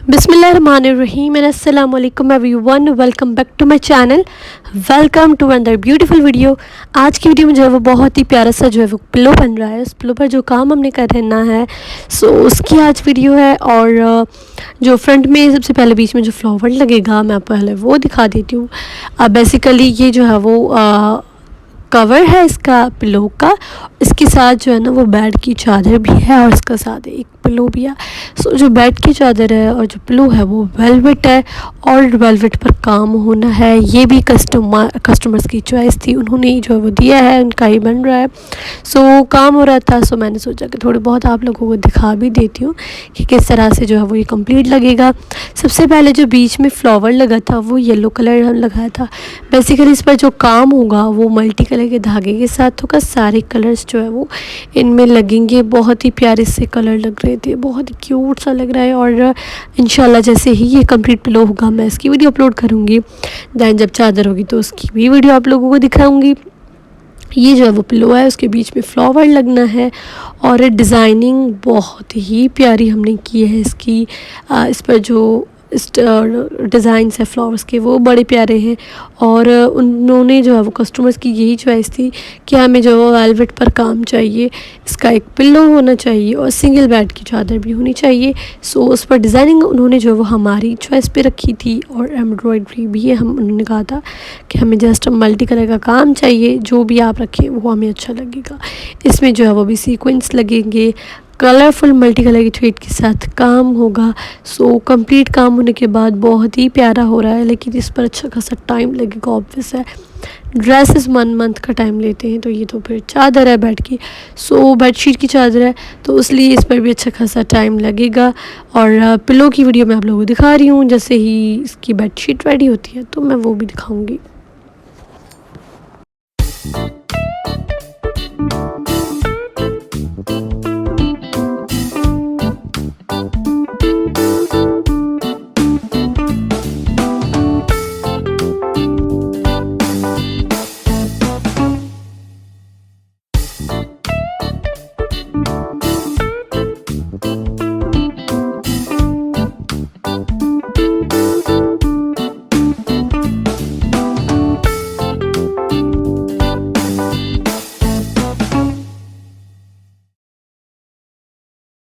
बिस्मिल्लाहिर्रहमानिर्रहीम एंड अस्सलाम वालेकुम everyone, welcome back to my channel. Welcome to another beautiful video. आज की वीडियो में जो है वो बहुत ही प्यारा सा जो है वो पिलो बन रहा है। उस पिलो पर जो काम हमने करना है उसकी आज वीडियो है। और जो फ्रंट में सबसे पहले बीच में जो फ्लावर लगेगा मैं आपको पहले वो दिखा देती हूँ। बेसिकली ये जो है वो कवर है इसका पिलो का। इसके साथ जो है ना वो बेड की चादर भी है और इसका साथ एक पिलो भी है। सो जो बेड की चादर है और जो पिलो है वो वेलवेट है और वेलवेट पर काम होना है। ये भी कस्टमर्स की चॉइस थी, उन्होंने जो है वो दिया है, उनका ही बन रहा है। सो काम हो रहा था, सो मैंने सोचा कि थोड़ी बहुत आप लोगों को दिखा भी देती हूँ कि किस तरह से जो है वो ये कंप्लीट लगेगा। सबसे पहले जो बीच में फ्लावर लगा था वो येलो कलर हम लगाया था। बेसिकली इस पर जो काम होगा वो मल्टी कलर के धागे के साथ होगा। सारे कलर्स जो है वो इनमें लगेंगे। बहुत ही प्यारे से कलर लग रहे थे, बहुत ही क्यूट सा लग रहा है। और इंशाल्लाह जैसे ही ये कंप्लीट पिलो होगा मैं इसकी वीडियो अपलोड करूँगी। दैन जब चादर होगी तो उसकी भी वीडियो आप लोगों को दिखाऊंगी। ये जो है वो पिलो है, उसके बीच में फ्लावर लगना है और डिज़ाइनिंग बहुत ही प्यारी हमने की है इसकी। इस पर जो डिज़ाइंस है फ्लावर्स के वो बड़े प्यारे हैं। और उन्होंने जो है वो कस्टमर्स की यही चॉइस थी कि हमें जो है वेलवेट पर काम चाहिए, इसका एक पिल्लो होना चाहिए और सिंगल बेड की चादर भी होनी चाहिए। सो उस पर डिज़ाइनिंग उन्होंने जो है वो हमारी चॉइस पे रखी थी और एम्ब्रॉयडरी भी है। उन्होंने कहा था कि हमें जस्ट मल्टी कलर का काम चाहिए, जो भी आप रखें वो हमें अच्छा लगेगा। इसमें जो है वो भी सीक्वेंस लगेंगे, कलरफुल मल्टी कलर की थ्रेड के साथ काम होगा। सो कंप्लीट काम होने के बाद बहुत ही प्यारा हो रहा है, लेकिन इस पर अच्छा खासा टाइम लगेगा। ऑब्वियस है, ड्रेसेस 1 मंथ का टाइम लेते हैं, तो ये तो फिर चादर है बेड की। सो बेडशीट की चादर है तो इसलिए इस पर भी अच्छा खासा टाइम लगेगा। और पिलो की वीडियो मैं आप लोगों को दिखा रही हूँ। जैसे ही इसकी बेडशीट रेडी होती है तो मैं वो भी दिखाऊँगी।